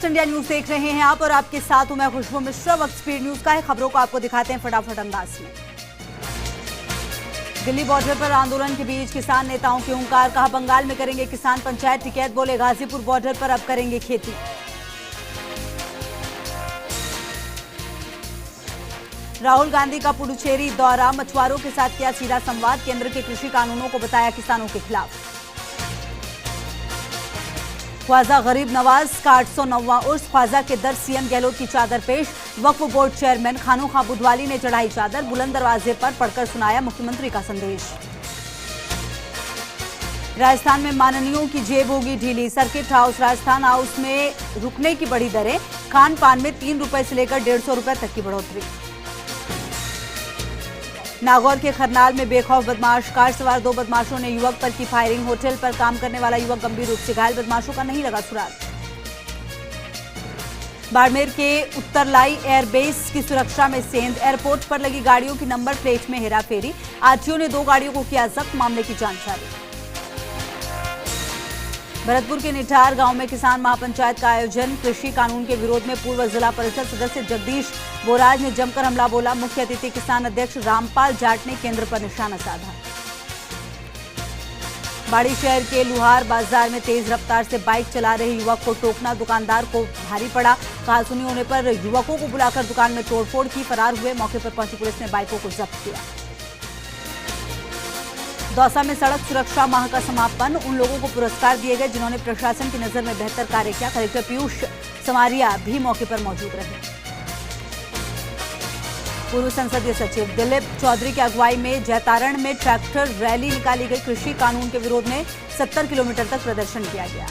India news देख रहे हैं आप और आपके साथ हूं मैं खुशबू मिश्रा। वक्त स्पीड न्यूज का है, खबरों को आपको दिखाते हैं फटाफट अंदाज में। दिल्ली बॉर्डर पर आंदोलन के बीच किसान नेताओं की हुंकार, कहा बंगाल में करेंगे किसान पंचायत टिकैत, बोले गाजीपुर बॉर्डर पर अब करेंगे खेती। राहुल गांधी का पुडुचेरी दौरा, मछुआरों के साथ किया सीधा संवाद, केंद्र के कृषि कानूनों को बताया किसानों के खिलाफ। ख्वाजा गरीब नवाज का 809वां उर्स, ख्वाजा के दर सीएम गहलोत की चादर पेश, वक्फ बोर्ड चेयरमैन खानू खां बुधवाली ने चढ़ाई चादर, बुलंद दरवाजे पर पढ़कर सुनाया मुख्यमंत्री का संदेश। राजस्थान में माननीयों की जेब होगी ढीली, सर्किट हाउस राजस्थान हाउस में रुकने की बढ़ी दरें, खान पान में 3 रुपए से लेकर 150 रुपए तक की बढ़ोतरी। नागौर के खरनाल में बेखौफ बदमाश, कार सवार 2 बदमाशों ने युवक पर की फायरिंग, होटल पर काम करने वाला युवक गंभीर रूप से घायल, बदमाशों का नहीं लगा सुराग। बाड़मेर के उत्तरलाई एयरबेस की सुरक्षा में सेंध, एयरपोर्ट पर लगी गाड़ियों की नंबर प्लेट में हेराफेरी, आरटीओ ने 2 गाड़ियों को किया जब्त, मामले की जांच जारी। भरतपुर के निठार गांव में किसान महापंचायत का आयोजन, कृषि कानून के विरोध में पूर्व जिला परिषद सदस्य जगदीश बोराज ने जमकर हमला बोला, मुख्य अतिथि किसान अध्यक्ष रामपाल जाट ने केंद्र पर निशाना साधा। बाड़ी शहर के लुहार बाजार में तेज रफ्तार से बाइक चला रहे युवक को टोकना दुकानदार को भारी पड़ा, कहासुनी होने पर युवकों को बुलाकर दुकान में तोड़फोड़ की, फरार हुए, मौके पर पहुंची पुलिस ने बाइकों को जब्त किया। दौसा में सड़क सुरक्षा माह का समापन, उन लोगों को पुरस्कार दिए गए जिन्होंने प्रशासन की नजर में बेहतर कार्य किया, कलेक्टर पीयूष समारिया भी मौके पर मौजूद रहे। पूर्व संसदीय सचिव दिलीप चौधरी की अगुवाई में जैतारण में ट्रैक्टर रैली निकाली गई, कृषि कानून के विरोध में 70 किलोमीटर तक प्रदर्शन किया गया।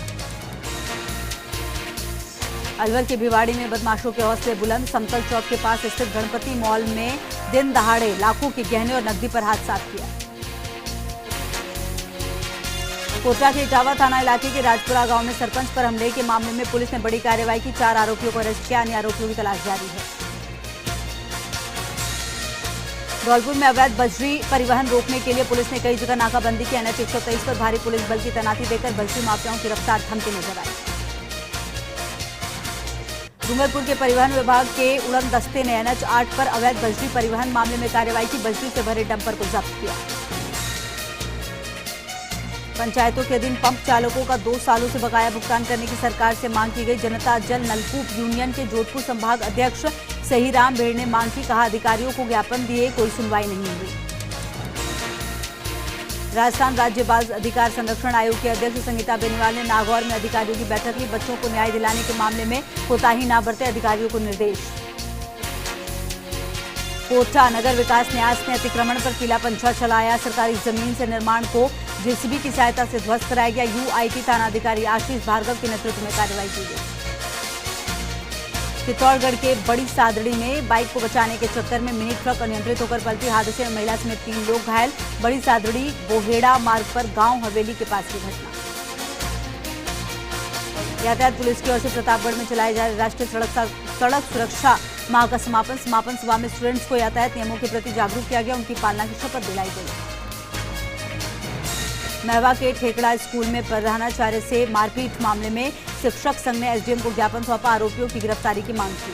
अलवर के भिवाड़ी में बदमाशों के हौसले बुलंद, समतल चौक के पास स्थित गणपति मॉल में दिन दहाड़े लाखों के गहने और नकदी पर हाथ साफ किया। कोटा के इटावा थाना इलाके के राजपुरा गांव में सरपंच पर हमले के मामले में पुलिस ने बड़ी कार्रवाई की, 4 आरोपियों को अरेस्ट किया, अन्य आरोपियों की तलाश जारी है। धौलपुर में अवैध बजरी परिवहन रोकने के लिए पुलिस ने कई जगह नाकाबंदी की, NH 123 पर भारी पुलिस बल की तैनाती देकर बजरी माफियाओं की रफ्तार थमती नजर आई। डूंगरपुर के परिवहन विभाग के उड़न दस्ते ने NH 8 पर अवैध बजरी परिवहन मामले में कार्रवाई की, बजरी से भरे डंपर को जब्त किया। पंचायतों के अधीन पंप चालकों का 2 सालों से बकाया भुगतान करने की सरकार से मांग की गई, जनता जल नलकूप यूनियन के जोधपुर संभाग अध्यक्ष सहीराम भेड़ ने मांग की, कहा अधिकारियों को ज्ञापन दिए कोई सुनवाई नहीं हुई। राजस्थान राज्य बाल अधिकार संरक्षण आयोग के अध्यक्ष संगीता बेनीवाल ने नागौर में अधिकारियों की बैठक ली, बच्चों को न्याय दिलाने के मामले में कोताही न बरते, अधिकारियों को निर्देश। कोटा नगर विकास न्यास ने अतिक्रमण पर किला पंचा चलाया, सरकारी जमीन से निर्माण को जेसीबी की सहायता से ध्वस्त कराया गया, यूआईटी थानाधिकारी आशीष भार्गव के नेतृत्व में कार्रवाई की गई। चित्तौड़गढ़ के बड़ी सादड़ी में बाइक को बचाने के चक्कर में मिनी ट्रक अनियंत्रित होकर पलटी, हादसे में महिला समेत 3 लोग घायल, बड़ी सादड़ी बोहेड़ा मार्ग पर गांव हवेली के पास की घटना। यातायात पुलिस की ओर से प्रतापगढ़ में चलाए जा रहे राष्ट्रीय सड़क सुरक्षा माह का समापन सभा में स्टूडेंट्स को यातायात नियमों के प्रति जागरूक किया गया, उनकी पालना की शपथ दिलाई गई। महवा के ठेकड़ा स्कूल में प्रधानाचार्य से मारपीट मामले में शिक्षक संघ ने एसडीएम को ज्ञापन सौंपा, आरोपियों की गिरफ्तारी की मांग की।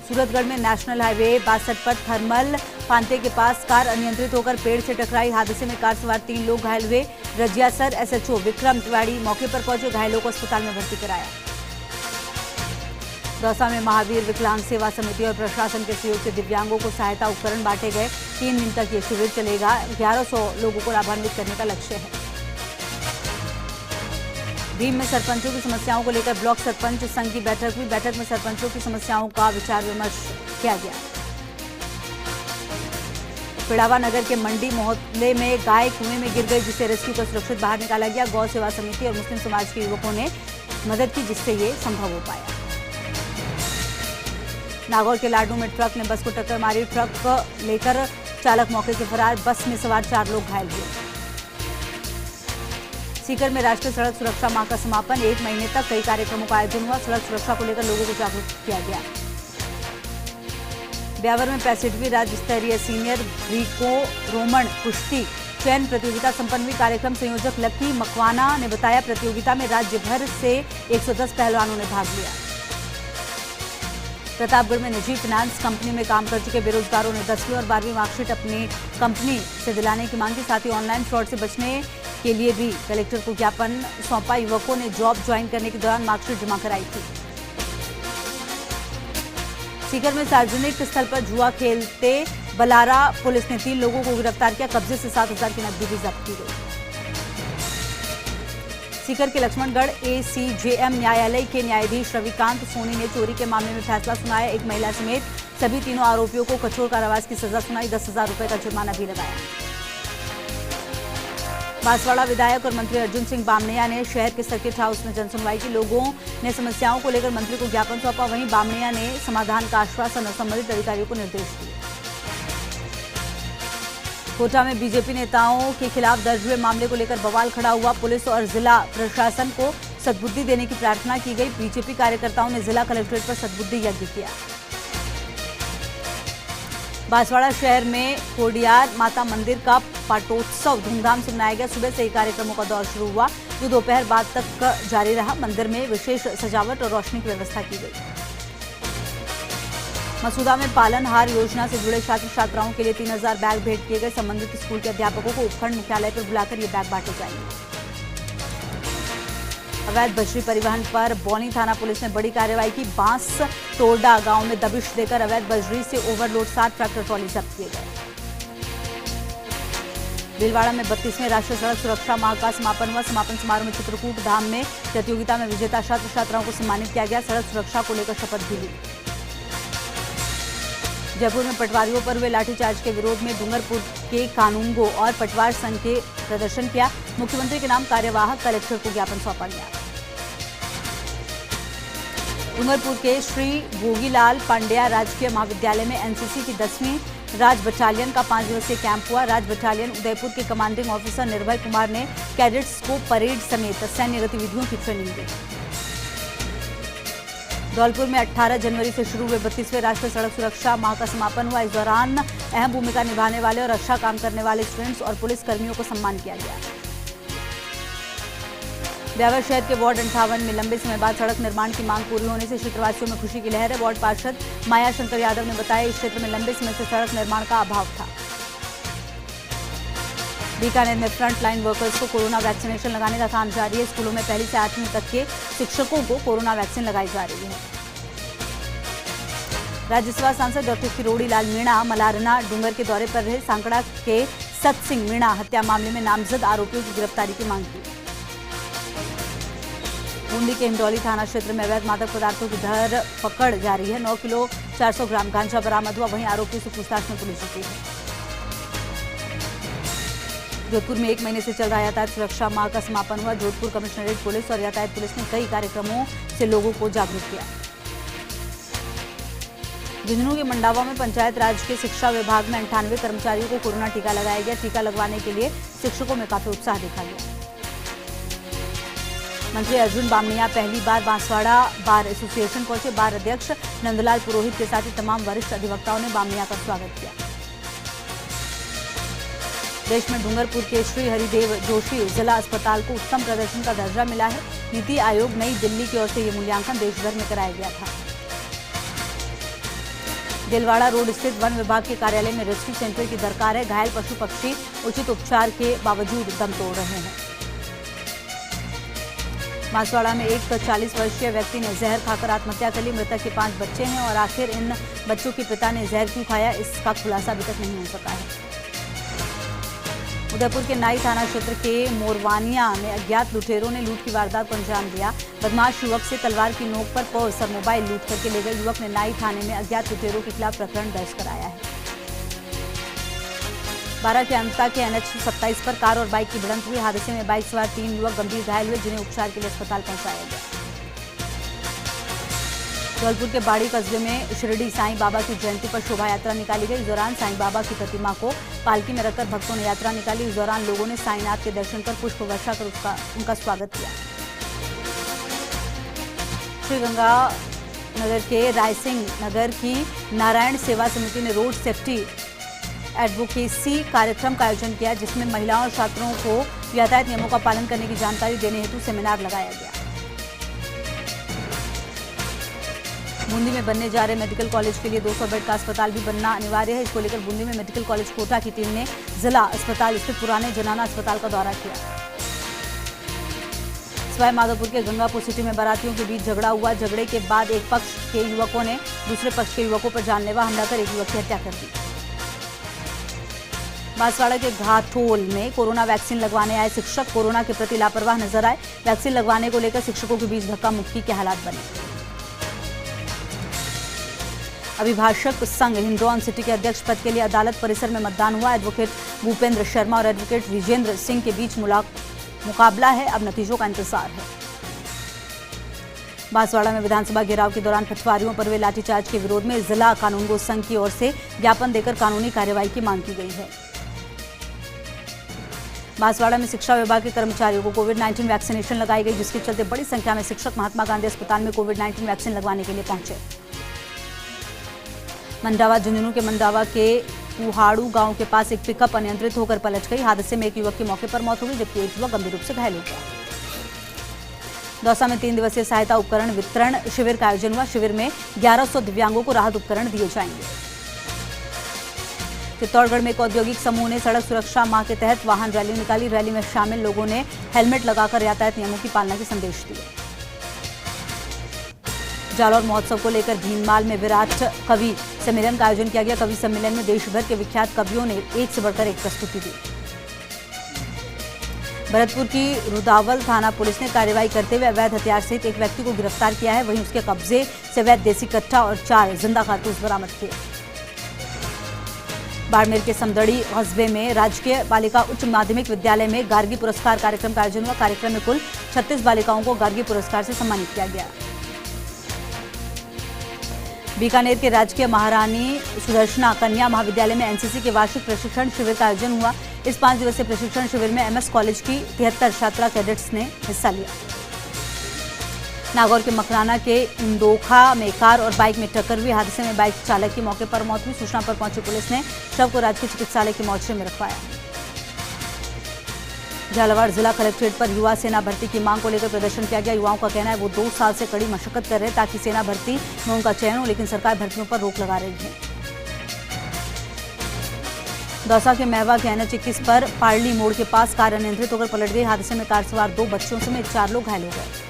सूरतगढ़ में नेशनल हाईवे 62 पर थर्मल फांते के पास कार अनियंत्रित होकर पेड़ से टकराई, हादसे में कार सवार 3 लोग घायल हुए, रजियासर एसएचओ विक्रम तिवारी मौके पर पहुंचे, घायलों को अस्पताल में भर्ती कराया। दौसा में महावीर विकलांग सेवा समिति और प्रशासन के सहयोग से दिव्यांगों को सहायता उपकरण बांटे गए, 3 दिन तक ये शिविर चलेगा, 1100 लोगों को लाभान्वित करने का लक्ष्य है। भीम में सरपंचों की समस्याओं को लेकर ब्लॉक सरपंच संघ की बैठक हुई, बैठक में सरपंचों की समस्याओं का विचार विमर्श किया गया। पिड़ावा नगर के मंडी मोहल्ले में गाय कुएं में गिर गई, जिसे रेस्क्यू कर सुरक्षित बाहर निकाला गया, गौ सेवा समिति और मुस्लिम समाज के युवकों ने मदद की, जिससे ये संभव हो पाया। नागौर के लाडू में ट्रक ने बस को टक्कर मारी, ट्रक लेकर चालक मौके से फरार, बस में सवार 4 लोग घायल हुए। सीकर में राष्ट्रीय सड़क सुरक्षा माह का समापन, 1 महीने तक कई कार्यक्रमों का आयोजन हुआ, सड़क सुरक्षा को लेकर लोगों को जागरूक किया गया। ब्यावर में 65वीं राज्य स्तरीय सीनियर ग्रीको रोमन कुश्ती चयन प्रतियोगिता संपन्न हुई। कार्यक्रम संयोजक लक्की मकवाना ने बताया, प्रतियोगिता में राज्य भर से 110 पहलवानों ने भाग लिया। प्रतापगढ़ में निजी फाइनेंस कंपनी में काम कर चुके बेरोजगारों ने 10वीं और 12वीं मार्कशीट अपनी कंपनी से दिलाने की मांग की। साथ ही ऑनलाइन फ्रॉड से बचने के लिए भी कलेक्टर को ज्ञापन सौंपा। युवकों ने जॉब ज्वाइन करने के दौरान मार्कशीट जमा कराई थी। सीकर में सार्वजनिक स्थल पर जुआ खेलते बलारा पुलिस ने 3 लोगों को गिरफ्तार किया। कब्जे से 7,000 की नकदी भी जब्त की गई। सीकर के लक्ष्मणगढ़ एसीजेएम न्यायालय के न्यायाधीश रविकांत सोनी ने चोरी के मामले में फैसला सुनाया। एक महिला समेत सभी तीनों आरोपियों को कठोर कारावास की सजा सुनाई। 10,000 रुपए का जुर्माना भी लगाया। बांसवाड़ा विधायक और मंत्री अर्जुन सिंह बामणिया ने शहर के सर्किट हाउस में जनसुनवाई की। लोगों ने समस्याओं को लेकर मंत्री को ज्ञापन सौंपा। वहीं बामणिया ने समाधान का आश्वासन और संबंधित अधिकारियों को निर्देश दिए। कोटा में बीजेपी नेताओं के खिलाफ दर्ज हुए मामले को लेकर बवाल खड़ा हुआ। पुलिस और जिला प्रशासन को सद्बुद्धि देने की प्रार्थना की गई। बीजेपी कार्यकर्ताओं ने जिला कलेक्ट्रेट पर सद्बुद्धि यज्ञ किया। बांसवाड़ा शहर में कोडियार माता मंदिर का पाटोत्सव धूमधाम से मनाया गया। सुबह से ही कार्यक्रमों का दौर शुरू हुआ, जो दोपहर बाद तक जारी रहा। मंदिर में विशेष सजावट और रोशनी की व्यवस्था की गई। मसूदा में पालनहार योजना से जुड़े छात्र छात्राओं के लिए 3,000 बैग भेंट किए गए। संबंधित स्कूल के अध्यापकों को उपखंड मुख्यालय पर बुलाकर ये बैग बांटे जाएंगे। अवैध बजरी परिवहन पर बौनी थाना पुलिस ने बड़ी कार्रवाई की। बांस टोरडा गांव में दबिश देकर अवैध बजरी से ओवरलोड 7 ट्रैक्टर ट्रॉली जब्त किए गए। भीलवाड़ा में 32वें राष्ट्रीय सड़क सुरक्षा माह का समापन हुआ। समापन समारोह में चित्रकूट धाम में प्रतियोगिता में विजेता छात्र छात्राओं को सम्मानित किया गया। सड़क सुरक्षा को लेकर शपथ भी ली। जयपुर में पटवारियों पर हुए लाठीचार्ज के विरोध में डूंगरपुर के कानूनगो और पटवार संघ के प्रदर्शन किया। मुख्यमंत्री के नाम कार्यवाहक कलेक्टर को ज्ञापन सौंपा गया। डूंगरपुर के श्री भोगीलाल पांड्या राजकीय महाविद्यालय में एनसीसी की 10वीं राज बटालियन का 5 दिवसीय कैंप हुआ। राज बटालियन उदयपुर के कमांडिंग ऑफिसर निर्भय कुमार ने कैडेट्स को परेड समेत सैन्य गतिविधियों की ट्रेनिंग दी। धौलपुर में 18 जनवरी से शुरू हुए 32वें राष्ट्रीय सड़क सुरक्षा माह का समापन हुआ। इस दौरान अहम भूमिका निभाने वाले और अच्छा काम करने वाले स्टूडेंट्स और पुलिस कर्मियों को सम्मान किया गया। ब्यावर शहर के वार्ड 58 में लंबे समय बाद सड़क निर्माण की मांग पूरी होने से क्षेत्रवासियों में खुशी की लहर है। वार्ड पार्षद माया शंकर यादव ने बताया, इस क्षेत्र में लंबे समय से सड़क निर्माण का अभाव था। बीकानेर में फ्रंट लाइन वर्कर्स को कोरोना वैक्सीनेशन लगाने का काम जारी है। स्कूलों में 1 से 8वीं तक के शिक्षकों को कोरोना वैक्सीन लगाई जा रही है। राज्यसभा सांसद डॉक्टर किरोड़ी लाल मीणा मलारना डूंगर के दौरे पर रहे। सांकड़ा के सतसिंह मीणा हत्या मामले में नामजद आरोपियों की गिरफ्तारी की मांग की। बूंदी के हिंडौली थाना क्षेत्र में अवैध मादक पदार्थों की धरपकड़ जारी है। 9 किलो 400 ग्राम गांजा बरामद हुआ। वहीं आरोपियों से पूछताछ में पुलिस जुटी है। जोधपुर में 1 महीने से चल रहा यातायात सुरक्षा माह का समापन हुआ। जोधपुर कमिश्नरेट पुलिस और यातायात पुलिस ने कई कार्यक्रमों से लोगों को जागरूक किया। झुंझुनू के मंडावा में पंचायत राज के शिक्षा विभाग में 98 कर्मचारियों को कोरोना टीका लगाया गया। टीका लगवाने के लिए शिक्षकों में काफी उत्साह देखा गया। मंत्री अर्जुन बामणिया पहली बार बांसवाड़ा बार एसोसिएशन पहुंचे। बार अध्यक्ष नंदलाल पुरोहित के साथ ही तमाम वरिष्ठ अधिवक्ताओं ने बामणिया का स्वागत किया। देश में डूंगरपुर के श्री हरिदेव जोशी जिला अस्पताल को उत्तम प्रदर्शन का दर्जा मिला है। नीति आयोग नई दिल्ली की ओर से ये मूल्यांकन देश भर में कराया गया था। दिलवाड़ा रोड स्थित वन विभाग के कार्यालय में रेस्क्यू सेंटर की दरकार है। घायल पशु पक्षी उचित उपचार के बावजूद दम तोड़ रहे हैं। बांसवाड़ा में एक 40 वर्षीय व्यक्ति ने जहर खाकर आत्महत्या कर ली। मृतक के 5 बच्चे हैं और आखिर इन बच्चों के पिता ने जहर क्यों खाया, इसका खुलासा अभी तक नहीं हो सका है। उदयपुर के नाई थाना क्षेत्र के मोरवानिया में अज्ञात लुटेरों ने लूट की वारदात को अंजाम दिया। बदमाश युवक से तलवार की नोक पर पर्स और मोबाइल लूट करके ले गए। युवक ने नाई थाने में अज्ञात लुटेरों के खिलाफ प्रकरण दर्ज कराया है। बारा के अंता के NH 27 पर कार और बाइक की भिड़ंत हुई। हादसे में बाइक सवार 3 युवक गंभीर घायल हुए, जिन्हें उपचार के लिए अस्पताल पहुंचाया गया। धौलपुर के बाड़ी कस्बे में शिरडी साईं बाबा की जयंती पर शोभा यात्रा निकाली गई। इस दौरान साईं बाबा की प्रतिमा को पालकी में रखकर भक्तों ने यात्रा निकाली। इस दौरान लोगों ने साईनाथ के दर्शन कर पुष्प वर्षा कर उनका स्वागत किया। श्रीगंगानगर के रायसिंह नगर की नारायण सेवा समिति ने रोड सेफ्टी एडवोकेसी कार्यक्रम का आयोजन किया, जिसमें महिलाओं और छात्रों को यातायात नियमों का पालन करने की जानकारी देने हेतु सेमिनार लगाया गया। बूंदी में बनने जा रहे मेडिकल कॉलेज के लिए 200 बेड का अस्पताल भी बनना अनिवार्य है। इसको लेकर बूंदी में मेडिकल कॉलेज कोटा की टीम ने जिला अस्पताल स्थित पुराने जनाना अस्पताल का दौरा किया। सवाई माधोपुर के गंगापुर सिटी में बारातियों के बीच झगड़ा हुआ। झगड़े के बाद एक पक्ष के युवकों ने दूसरे पक्ष के युवकों पर जानलेवा हमला कर एक युवक की हत्या कर दी। बांसवाड़ा के घाटोल में कोरोना वैक्सीन लगवाने आए शिक्षक कोरोना के प्रति लापरवाह नजर आए। वैक्सीन लगवाने को लेकर शिक्षकों के बीच धक्का मुक्की के हालात बने। अभिभाषक संघ हिंडौन सिटी के अध्यक्ष पद के लिए अदालत परिसर में मतदान हुआ। एडवोकेट भूपेंद्र शर्मा और एडवोकेट विजेंद्र सिंह के बीच मुकाबला है। अब नतीजों का इंतजार है। बांसवाड़ा में विधानसभा घेराव के दौरान पटवारियों पर हुए लाठीचार्ज के विरोध में जिला कानूनगो संघ की ओर से ज्ञापन देकर कानूनी कार्यवाही की मांग की गई है। बांसवाड़ा में शिक्षा विभाग के कर्मचारियों को कोविड-19 वैक्सीनेशन लगाई गई, जिसके चलते बड़ी संख्या में शिक्षक महात्मा गांधी अस्पताल में कोविड-19 वैक्सीन लगवाने के लिए पहुंचे। मंडावा झुंझुनू के मंडावा के कुहाड़ू गांव के पास एक पिकअप अनियंत्रित होकर पलट गई। हादसे में एक युवक की मौके पर मौत हो गई, जबकि एक युवक गंभीर रूप से घायल हो गया। दौसा में 3 दिवसीय सहायता उपकरण वितरण शिविर का आयोजन हुआ। शिविर में 1100 दिव्यांगों को राहत उपकरण दिए जाएंगे। चित्तौड़गढ़ में एक औद्योगिक समूह ने सड़क सुरक्षा माह के तहत वाहन रैली निकाली। रैली में शामिल लोगों ने हेलमेट लगाकर यातायात नियमों की पालना के संदेश दिए। जालौर महोत्सव को लेकर भीनमाल में विराट कवि सम्मेलन का आयोजन किया गया। कवि सम्मेलन में देश भर के विख्यात कवियों ने एक से बढ़कर एक प्रस्तुति दी। भरतपुर की रुदावल थाना पुलिस ने कार्रवाई करते हुए अवैध हथियार सहित एक व्यक्ति को गिरफ्तार किया है। वहीं उसके कब्जे से अवैध देसी कट्टा और 4 जिंदा कारतूस बरामद किए। बाड़मेर के समदड़ी कस्बे में राजकीय बालिका उच्च माध्यमिक विद्यालय में गार्गी पुरस्कार कार्यक्रम का आयोजन हुआ। कार्यक्रम में कुल 36 बालिकाओं को गार्गी पुरस्कार से सम्मानित किया गया। बीकानेर के राजकीय महारानी सुदर्शना कन्या महाविद्यालय में एनसीसी के वार्षिक प्रशिक्षण शिविर का आयोजन हुआ। इस 5 दिवसीय प्रशिक्षण शिविर में एमएस कॉलेज की 73 छात्रा कैडेट्स ने हिस्सा लिया। नागौर के मकराना के इंदोखा में कार और बाइक में टक्कर हुई। हादसे में बाइक चालक की मौके पर मौत हुई। सूचना पर पहुंची पुलिस ने शव को राजकीय चिकित्सालय के मोर्चरी में रखवाया। झालावाड़ जिला कलेक्ट्रेट पर युवा सेना भर्ती की मांग को लेकर प्रदर्शन किया गया। युवाओं का कहना है वो 2 साल से कड़ी मशक्कत कर रहे हैं ताकि सेना भर्ती में उनका चयन हो, लेकिन सरकार भर्तियों पर रोक लगा रही है। दौसा के महवा के NH-21 पर पार्ली मोड़ के पास कार अनियंत्रित होकर पलट गई। हादसे में कार सवार 2 बच्चों समेत 4 लोग घायल हो गए।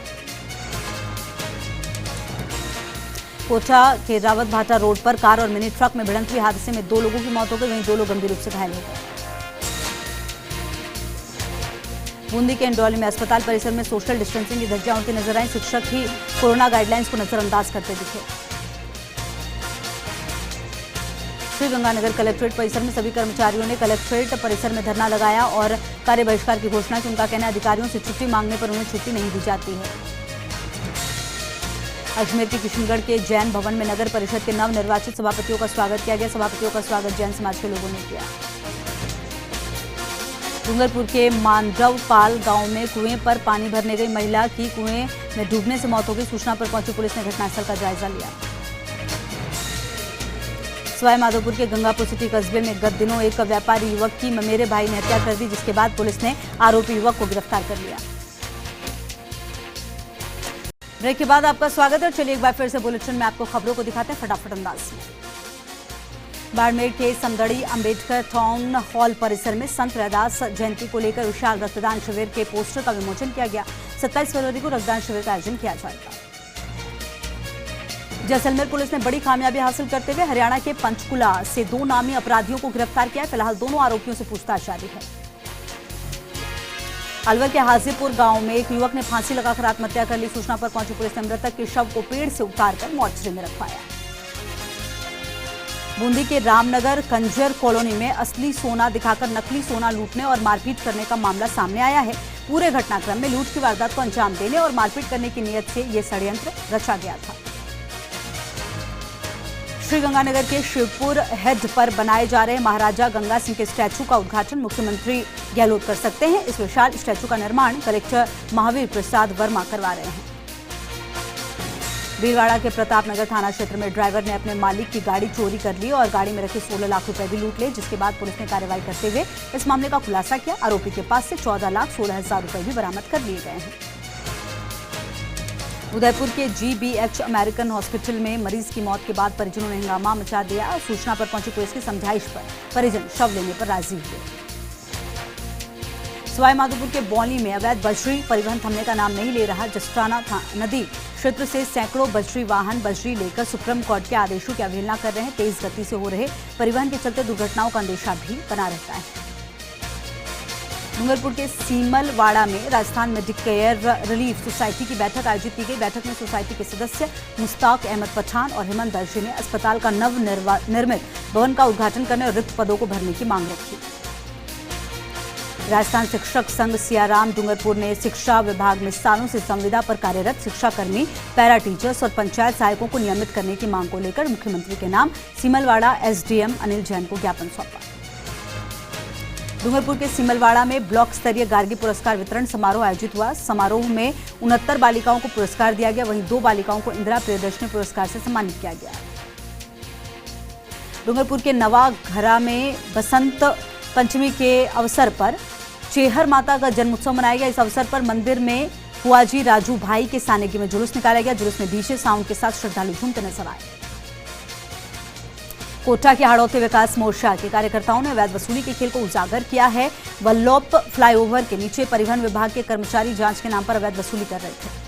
कोटा के रावत भाटा रोड पर कार और मिनी ट्रक में भिड़ंत हुई। हादसे में 2 लोगों की मौत हो गई, वहीं 2 लोग गंभीर रूप से घायल हो गए। बूंदी के इंडौली में अस्पताल परिसर में सोशल डिस्टेंसिंग की धज्जियां उड़ती नजर आई। शिक्षक ही कोरोना गाइडलाइंस को नजरअंदाज करते दिखे। श्रीगंगानगर कलेक्ट्रेट परिसर में सभी कर्मचारियों ने कलेक्ट्रेट परिसर में धरना लगाया और कार्य बहिष्कार की घोषणा की। उनका कहना है अधिकारियों से छुट्टी मांगने पर उन्हें छुट्टी नहीं दी जाती है। अजमेर के किशनगढ़ के जैन भवन में नगर परिषद के नवनिर्वाचित सभापतियों का स्वागत किया गया। सभापतियों का स्वागत जैन समाज के लोगों ने किया। डूंगरपुर के मांडवपाल गांव में कुएं पर पानी भरने गई महिला की कुएं में डूबने से मौत हो गई। सूचना पर पहुंची पुलिस ने घटनास्थल का जायजा लिया। सवाई माधोपुर के गंगापुर सिटी कस्बे में गत दिनों एक व्यापारी युवक की ममेरे भाई ने हत्या कर दी, जिसके बाद पुलिस ने आरोपी युवक को गिरफ्तार कर लिया। ब्रेक के बाद आपका स्वागत है। चलिए एक बार फिर से बुलेटिन में आपको खबरों को दिखाते हैं फटाफट अंदाज में। बाड़मेर के समदड़ी अंबेडकर टाउन हॉल परिसर में संत रैदास जयंती को लेकर विशाल रक्तदान शिविर के पोस्टर का विमोचन किया गया। 27 फरवरी को रक्तदान शिविर का आयोजन किया जाएगा। जैसलमेर पुलिस ने बड़ी कामयाबी हासिल करते हुए हरियाणा के पंचकुला से 2 नामी अपराधियों को गिरफ्तार किया। फिलहाल दोनों आरोपियों से पूछताछ जारी है। अलवर के हाजीपुर गांव में एक युवक ने फांसी लगाकर आत्महत्या कर ली। सूचना पर पहुंची पुलिस ने मृतक के शव को पेड़ से उतारकर मोर्चरी में रखवाया। बूंदी के रामनगर कंजर कॉलोनी में असली सोना दिखाकर नकली सोना लूटने और मारपीट करने का मामला सामने आया है। पूरे घटनाक्रम में लूट की वारदात को अंजाम देने और मारपीट करने की नीयत से यह षड्यंत्र रचा गया था। श्रीगंगानगर के शिवपुर हेड पर बनाए जा रहे महाराजा गंगा सिंह के स्टैचू का उद्घाटन मुख्यमंत्री गहलोत कर सकते हैं। इस विशाल स्टैचू का निर्माण कलेक्टर महावीर प्रसाद वर्मा करवा रहे हैं। भीलवाड़ा के प्रताप नगर थाना क्षेत्र में ड्राइवर ने अपने मालिक की गाड़ी चोरी कर ली और गाड़ी में रखे 16 लाख रुपए भी लूट लिए, जिसके बाद पुलिस ने कार्रवाई करते हुए इस मामले का खुलासा किया। आरोपी के पास से 14,16,000 रुपए भी बरामद कर लिए गए हैं। उदयपुर के GBH अमेरिकन हॉस्पिटल में मरीज की मौत के बाद परिजनों ने हंगामा मचा दिया। सूचना पर पहुंची पुलिस की समझाइश पर परिजन शव लेने पर राजी हुए। सवाईमाधोपुर के बौली में अवैध बजरी परिवहन थमने का नाम नहीं ले रहा। जस्टाना नदी क्षेत्र से सैकड़ों बजरी वाहन बजरी लेकर सुप्रीम कोर्ट के आदेशों की अवहेलना कर रहे हैं। तेज गति से हो रहे परिवहन के चलते दुर्घटनाओं का अंदेशा भी बना रहता है। डूंगरपुर के सीमलवाड़ा में राजस्थान मेडिकेयर रिलीफ सोसाइटी की बैठक आयोजित की गई। बैठक में सोसाइटी के सदस्य मुश्ताक अहमद पठान और हेमंत दर्शी ने अस्पताल का नवनिर्मित भवन का उद्घाटन करने और रिक्त पदों को भरने की मांग रखी। राजस्थान शिक्षक संघ सियाराम डूंगरपुर ने शिक्षा विभाग में सालों से संविदा पर कार्यरत शिक्षाकर्मी, पैरा टीचर्स और पंचायत सहायकों को नियमित करने की मांग को लेकर मुख्यमंत्री के नाम सीमलवाड़ा SDM अनिल जैन को ज्ञापन सौंपा। डूंगरपुर के सीमलवाड़ा में ब्लॉक स्तरीय गार्गी पुरस्कार वितरण समारोह आयोजित हुआ। समारोह में 69 बालिकाओं को पुरस्कार दिया गया, वहीं 2 बालिकाओं को इंदिरा प्रियदर्शनी पुरस्कार से सम्मानित किया गया। डूंगरपुर के नवाघरा में बसंत पंचमी के अवसर पर चेहर माता का जन्मोत्सव मनाया गया। इस अवसर पर मंदिर में फुआजी राजू भाई के सानिध्य में जुलूस निकाला गया। जुलूस में डीजे साउंड के साथ श्रद्धालु झूमते नजर आए। कोटा के हाड़ौती विकास मोर्चा के कार्यकर्ताओं ने अवैध वसूली के खेल को उजागर किया है। वल्लभ फ्लाईओवर के नीचे परिवहन विभाग के कर्मचारी जांच के नाम पर अवैध वसूली कर रहे थे।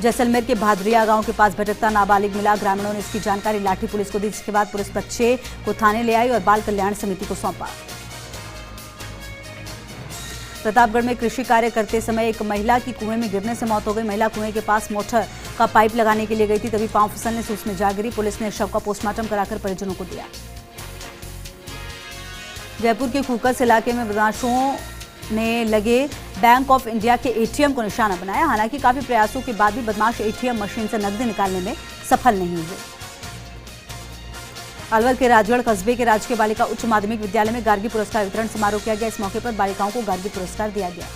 जैसलमेर के भादरिया गांव के पास भटकता नाबालिग मिला। ग्रामीणों ने इसकी जानकारी लाठी पुलिस को दी, जिसके बाद पुलिस बच्चे को थाने ले आई और बाल कल्याण समिति को सौंपा। प्रतापगढ़ में कृषि कार्य करते समय एक महिला की कुएं में गिरने से मौत हो गई। महिला कुएं के पास मोटर का पाइप लगाने के लिए गई थी, तभी पांव फिसलने से उसमें जा गिरी। पुलिस ने शव का पोस्टमार्टम कराकर परिजनों को दिया। जयपुर के कुकस इलाके में बदमाशों ने लगे बैंक ऑफ इंडिया के ATM को निशाना बनाया। हालांकि काफी प्रयासों के बाद भी बदमाश ATM मशीन से नकदी निकालने में सफल नहीं हुए। अलवर के राजगढ़ कस्बे के राजकीय बालिका उच्च माध्यमिक विद्यालय में गार्गी पुरस्कार वितरण समारोह किया गया। इस मौके पर बालिकाओं को गार्गी पुरस्कार दिया गया।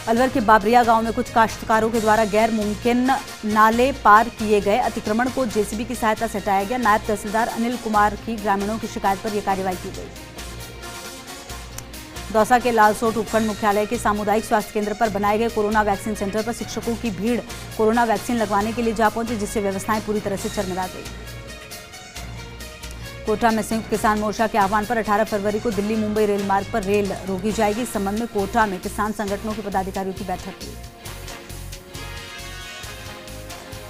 अलवर के बाबरिया गांव में कुछ काश्तकारों के द्वारा गैर मुमकिन नाले पार किए गए अतिक्रमण को JCB की सहायता से हटाया गया। नायब तहसीलदार अनिल कुमार की ग्रामीणों की शिकायत पर यह कार्रवाई की गई। दौसा के लालसोट उपखंड मुख्यालय के सामुदायिक स्वास्थ्य केंद्र पर बनाए गए कोरोना वैक्सीन सेंटर पर शिक्षकों की भीड़ कोरोना वैक्सीन लगवाने के लिए जा पहुंची, जिससे व्यवस्थाएं पूरी तरह से चरमरा गई। कोटा में संयुक्त किसान मोर्चा के आह्वान पर 18 फरवरी को दिल्ली मुंबई रेल मार्ग पर रेल रोकी जाएगी। इस संबंध में कोटा में किसान संगठनों के पदाधिकारियों की बैठक हुई।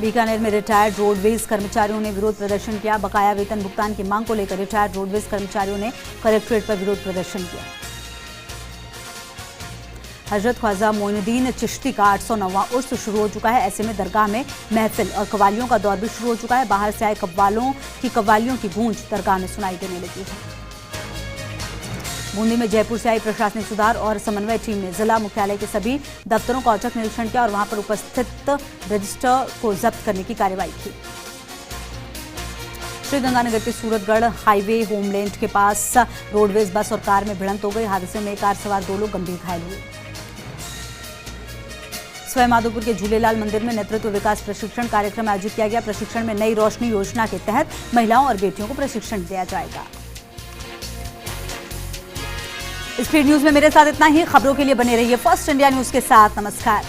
बीकानेर में रिटायर्ड रोडवेज कर्मचारियों ने विरोध प्रदर्शन किया। बकाया वेतन भुगतान की मांग को लेकर रिटायर्ड रोडवेज कर्मचारियों ने कलेक्ट्रेट पर विरोध प्रदर्शन किया। हजरत ख्वाजा मोइनुद्दीन चिश्ती का 809वां उर्स शुरू हो चुका है। ऐसे में दरगाह में महफिल और कव्वालियों का दौर भी शुरू हो चुका है। बाहर से आए कव्वालियों की गूंज दरगाह में सुनाई देने लगी है। बूंदी में जयपुर से आई प्रशासनिक सुधार और समन्वय टीम ने जिला मुख्यालय के सभी दफ्तरों का औचक निरीक्षण किया और वहां पर उपस्थित रजिस्टर को जब्त करने की कार्रवाई की। श्रीगंगानगर के सूरतगढ़ हाईवे होमलैंड के पास रोडवेज बस और कार में भिड़ंत हो गई। हादसे में कार सवार 2 लोग गंभीर घायल हुए। सवाईमाधोपुर के झूलेलाल मंदिर में नेतृत्व विकास प्रशिक्षण कार्यक्रम आयोजित किया गया। प्रशिक्षण में नई रोशनी योजना के तहत महिलाओं और बेटियों को प्रशिक्षण दिया जाएगा। स्पीड न्यूज में मेरे साथ इतना ही। खबरों के लिए बने रहिए फर्स्ट इंडिया न्यूज के साथ। नमस्कार।